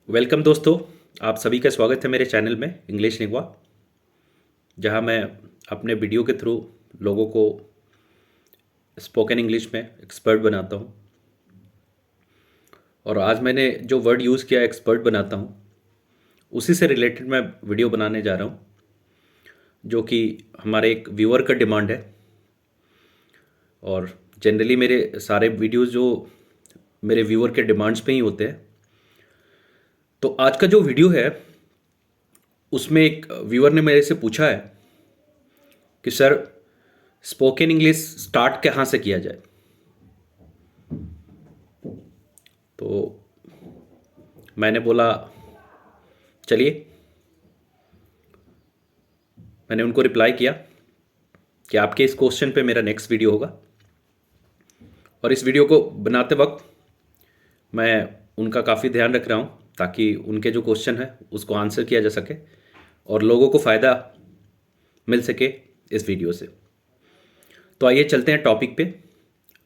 Welcome दोस्तों। आप सभी का स्वागत है मेरे चैनल में इंग्लिश लिंग्वा, जहां मैं अपने वीडियो के थ्रू लोगों को स्पोकन इंग्लिश में एक्सपर्ट बनाता हूं। और आज मैंने जो वर्ड यूज़ किया एक्सपर्ट बनाता हूं, उसी से रिलेटेड मैं वीडियो बनाने जा रहा हूं, जो कि हमारे एक व्यूअर का डिमांड है। और जनरली मेरे सारे वीडियोस जो मेरे व्यूअर के डिमांड्स पे ही होते हैं। तो आज का जो वीडियो है उसमें एक व्यूअर ने मेरे से पूछा है कि सर, स्पोकन इंग्लिश स्टार्ट कहाँ से किया जाए। तो मैंने बोला चलिए, मैंने उनको रिप्लाई किया कि आपके इस क्वेश्चन पे मेरा नेक्स्ट वीडियो होगा। और इस वीडियो को बनाते वक्त मैं उनका काफ़ी ध्यान रख रहा हूँ ताकि उनके जो क्वेश्चन है उसको आंसर किया जा सके और लोगों को फ़ायदा मिल सके इस वीडियो से। तो आइए चलते हैं टॉपिक पे।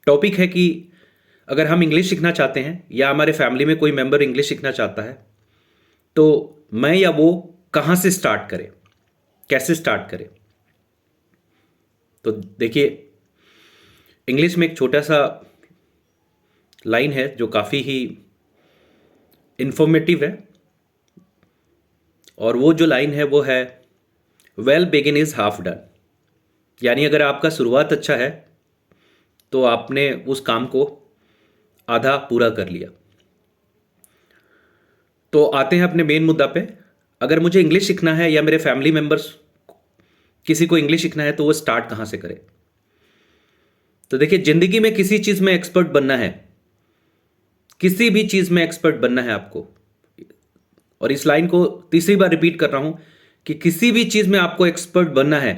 टॉपिक है कि अगर हम इंग्लिश सीखना चाहते हैं या हमारे फैमिली में कोई मेंबर इंग्लिश सीखना चाहता है, तो मैं या वो कहाँ से स्टार्ट करें, कैसे स्टार्ट करें। तो देखिए, इंग्लिश में एक छोटा सा लाइन है जो काफ़ी ही इंफॉर्मेटिव है, और वो जो लाइन है वो है well begin is half done. यानी अगर आपका शुरुआत अच्छा है तो आपने उस काम को आधा पूरा कर लिया। तो आते हैं अपने मेन मुद्दा पे। अगर मुझे इंग्लिश सीखना है या मेरे फैमिली मेंबर्स किसी को इंग्लिश सीखना है तो वो स्टार्ट कहाँ से करे। तो देखिए, ज़िंदगी में किसी चीज़ में एक्सपर्ट बनना है, किसी भी चीज़ में एक्सपर्ट बनना है आपको। और इस लाइन को तीसरी बार रिपीट कर रहा हूं कि किसी भी चीज़ में आपको एक्सपर्ट बनना है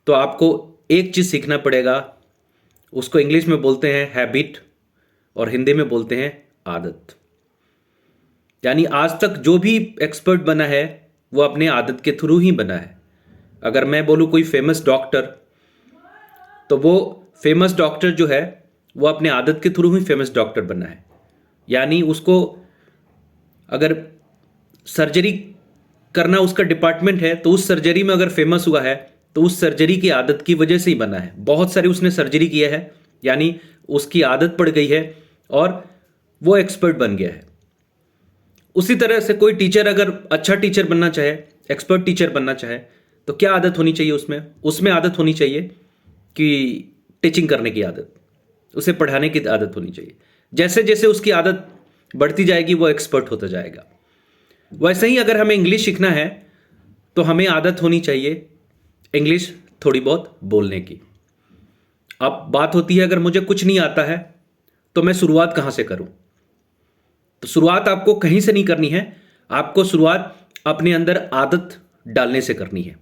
तो आपको एक चीज़ सीखना पड़ेगा। उसको इंग्लिश में बोलते हैं हैबिट और हिंदी में बोलते हैं आदत। यानी आज तक जो भी एक्सपर्ट बना है वो अपने आदत के थ्रू ही बना है। अगर मैं बोलूँ कोई फेमस डॉक्टर, तो वो फेमस डॉक्टर जो है वो अपने आदत के थ्रू ही फेमस डॉक्टर बना है। यानी उसको अगर सर्जरी करना उसका डिपार्टमेंट है तो उस सर्जरी में अगर फेमस हुआ है तो उस सर्जरी की आदत की वजह से ही बना है। बहुत सारे उसने सर्जरी किया है, यानी उसकी आदत पड़ गई है और वो एक्सपर्ट बन गया है। उसी तरह से कोई टीचर अगर अच्छा टीचर बनना चाहे, एक्सपर्ट टीचर बनना चाहे, तो क्या आदत होनी चाहिए उसमें आदत होनी चाहिए कि टीचिंग करने की आदत, उसे पढ़ाने की आदत होनी चाहिए। जैसे जैसे उसकी आदत बढ़ती जाएगी वो एक्सपर्ट होता जाएगा। वैसे ही अगर हमें इंग्लिश सीखना है तो हमें आदत होनी चाहिए इंग्लिश थोड़ी बहुत बोलने की। अब बात होती है, अगर मुझे कुछ नहीं आता है तो मैं शुरुआत कहाँ से करूं। तो शुरुआत आपको कहीं से नहीं करनी है, आपको शुरुआत अपने अंदर आदत डालने से करनी है।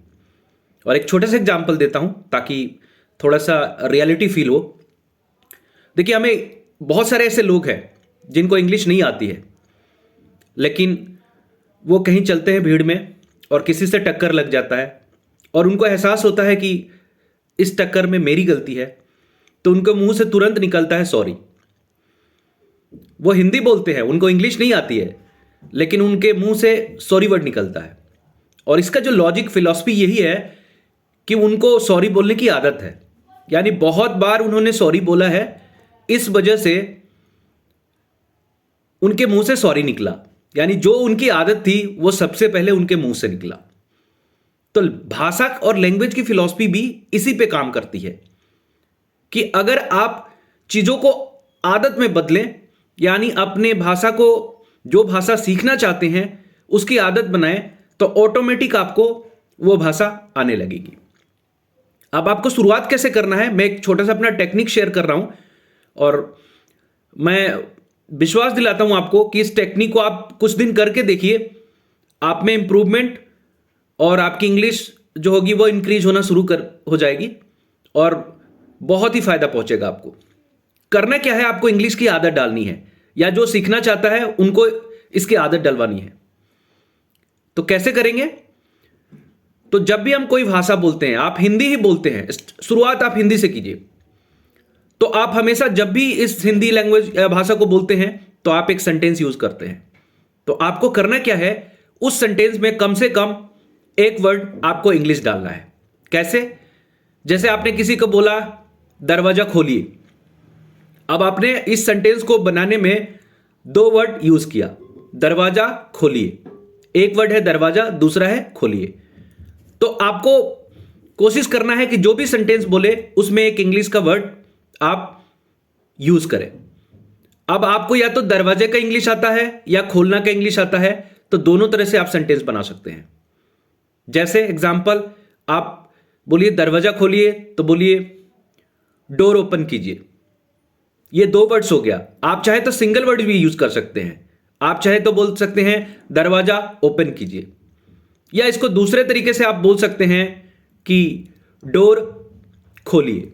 और एक छोटे से एग्जाम्पल देता हूं ताकि थोड़ा सा रियलिटी फील हो। देखिए, हमें बहुत सारे ऐसे लोग हैं जिनको इंग्लिश नहीं आती है, लेकिन वो कहीं चलते हैं भीड़ में और किसी से टक्कर लग जाता है और उनको एहसास होता है कि इस टक्कर में मेरी गलती है, तो उनके मुंह से तुरंत निकलता है सॉरी। वो हिंदी बोलते हैं, उनको इंग्लिश नहीं आती है, लेकिन उनके मुंह से सॉरी वर्ड निकलता है। और इसका जो लॉजिक फिलॉसफी यही है कि उनको सॉरी बोलने की आदत है। यानी बहुत बार उन्होंने सॉरी बोला है, इस वजह से उनके मुंह से सॉरी निकला। यानी जो उनकी आदत थी वो सबसे पहले उनके मुंह से निकला। तो भाषा और लैंग्वेज की फिलॉसफी भी इसी पे काम करती है कि अगर आप चीजों को आदत में बदलें, यानी अपने भाषा को, जो भाषा सीखना चाहते हैं उसकी आदत बनाएं, तो ऑटोमेटिक आपको वो भाषा आने लगेगी। अब आपको शुरुआत कैसे करना है, मैं एक छोटा सा अपना टेक्निक शेयर कर रहा हूं और मैं विश्वास दिलाता हूं आपको कि इस टेक्निक को आप कुछ दिन करके देखिए, आप में इंप्रूवमेंट और आपकी इंग्लिश जो होगी वो इंक्रीज होना शुरू हो जाएगी और बहुत ही फायदा पहुंचेगा आपको। करना क्या है, आपको इंग्लिश की आदत डालनी है, या जो सीखना चाहता है उनको इसकी आदत डलवानी है। तो कैसे करेंगे? तो जब भी हम कोई भाषा बोलते हैं, आप हिंदी ही बोलते हैं, शुरुआत आप हिंदी से कीजिए, तो आप हमेशा जब भी इस हिंदी लैंग्वेज भाषा को बोलते हैं तो आप एक सेंटेंस यूज करते हैं। तो आपको करना क्या है, उस सेंटेंस में कम से कम एक वर्ड आपको इंग्लिश डालना है। कैसे? जैसे आपने किसी को बोला दरवाजा खोलिए, अब आपने इस सेंटेंस को बनाने में दो वर्ड यूज किया, दरवाजा खोलिए। एक वर्ड है दरवाजा, दूसरा है खोलिए। तो आपको कोशिश करना है कि जो भी सेंटेंस बोले उसमें एक इंग्लिश का वर्ड आप यूज करें। अब आपको या तो दरवाजे का इंग्लिश आता है या खोलना का इंग्लिश आता है, तो दोनों तरह से आप सेंटेंस बना सकते हैं। जैसे एग्जांपल, आप बोलिए दरवाजा खोलिए, तो बोलिए डोर ओपन कीजिए। ये दो वर्ड्स हो गया। आप चाहे तो सिंगल वर्ड भी यूज कर सकते हैं। आप चाहे तो बोल सकते हैं दरवाजा ओपन कीजिए, या इसको दूसरे तरीके से आप बोल सकते हैं कि डोर खोलिए।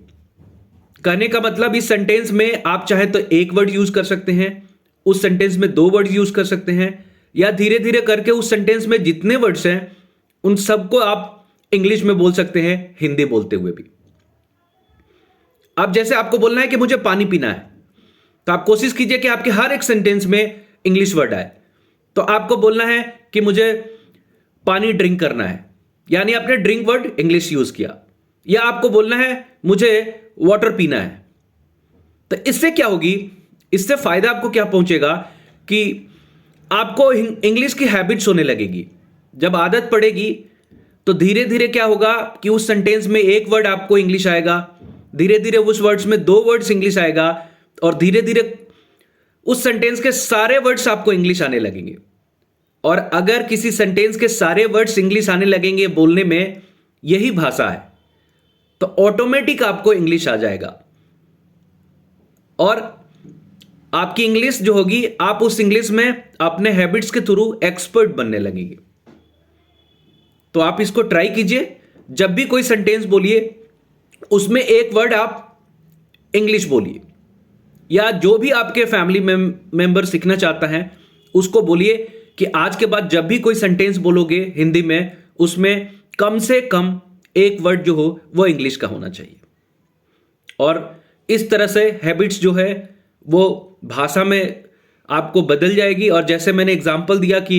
कहने का मतलब इस सेंटेंस में आप चाहे तो एक वर्ड यूज कर सकते हैं, उस सेंटेंस में दो वर्ड यूज कर सकते हैं, या धीरे धीरे करके उस सेंटेंस में जितने वर्ड्स हैं उन सबको आप इंग्लिश में बोल सकते हैं, हिंदी बोलते हुए भी। अब जैसे आपको बोलना है कि मुझे पानी पीना है, तो आप कोशिश कीजिए कि आपके हर एक सेंटेंस में इंग्लिश वर्ड आए। तो आपको बोलना है कि मुझे पानी ड्रिंक करना है, यानी आपने ड्रिंक वर्ड इंग्लिश यूज किया। या आपको बोलना है मुझे वाटर पीना है। तो इससे क्या होगी, इससे फायदा आपको क्या पहुंचेगा कि आपको इंग्लिश की हैबिट्स होने लगेगी। जब आदत पड़ेगी तो धीरे धीरे क्या होगा कि उस सेंटेंस में एक वर्ड आपको इंग्लिश आएगा, धीरे धीरे उस वर्ड्स में दो वर्ड्स इंग्लिश आएगा, और धीरे धीरे उस सेंटेंस के सारे वर्ड्स आपको इंग्लिश आने लगेंगे। और अगर किसी सेंटेंस के सारे वर्ड्स इंग्लिश आने लगेंगे बोलने में, यही भाषा है, तो ऑटोमेटिक आपको इंग्लिश आ जाएगा। और आपकी इंग्लिश जो होगी, आप उस इंग्लिश में अपने हैबिट्स के थ्रू एक्सपर्ट बनने लगेंगे। तो आप इसको ट्राई कीजिए। जब भी कोई सेंटेंस बोलिए उसमें एक वर्ड आप इंग्लिश बोलिए, या जो भी आपके फैमिली मेंबर सीखना चाहता है उसको बोलिए कि आज के बाद जब भी कोई सेंटेंस बोलोगे हिंदी में, उसमें कम से कम एक वर्ड जो हो वो इंग्लिश का होना चाहिए। और इस तरह से हैबिट्स जो है वो भाषा में आपको बदल जाएगी। और जैसे मैंने एग्जांपल दिया कि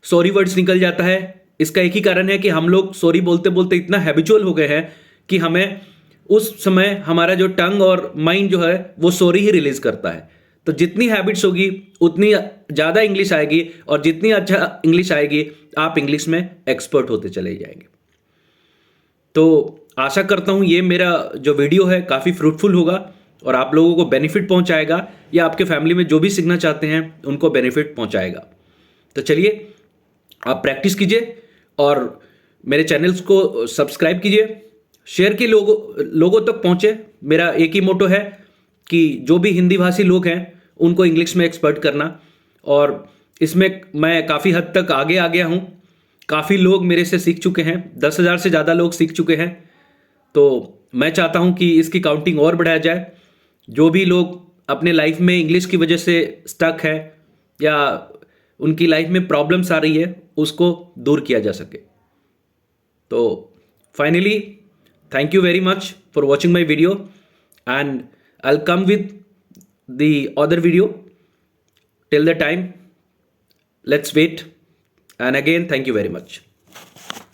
सॉरी वर्ड्स निकल जाता है, इसका एक ही कारण है कि हम लोग सॉरी बोलते बोलते इतना हैबिचुअल हो गए हैं कि हमें उस समय हमारा जो टंग और माइंड जो है वो सॉरी ही रिलीज करता है। तो जितनी हैबिट्स होगी उतनी ज़्यादा इंग्लिश आएगी, और जितनी अच्छा इंग्लिश आएगी आप इंग्लिश में एक्सपर्ट होते चले जाएंगे। तो आशा करता हूँ ये मेरा जो वीडियो है काफ़ी फ्रूटफुल होगा और आप लोगों को बेनिफिट पहुँचाएगा, या आपके फैमिली में जो भी सीखना चाहते हैं उनको बेनिफिट पहुँचाएगा। तो चलिए आप प्रैक्टिस कीजिए और मेरे चैनल्स को सब्सक्राइब कीजिए, शेयर के लोगों तक पहुँचे। मेरा एक ही मोटो है कि जो भी हिंदी भाषी लोग हैं उनको इंग्लिश में एक्सपर्ट करना, और इसमें मैं काफ़ी हद तक आगे आ गया हूँ। काफ़ी लोग मेरे से सीख चुके हैं, 10,000 से ज़्यादा लोग सीख चुके हैं। तो मैं चाहता हूँ कि इसकी काउंटिंग और बढ़ाया जाए। जो भी लोग अपने लाइफ में इंग्लिश की वजह से स्टक है या उनकी लाइफ में प्रॉब्लम्स आ रही है, उसको दूर किया जा सके। तो finally thank you very much for watching my video, and I'll come with the other video. Till the time, let's wait, and again thank you very much.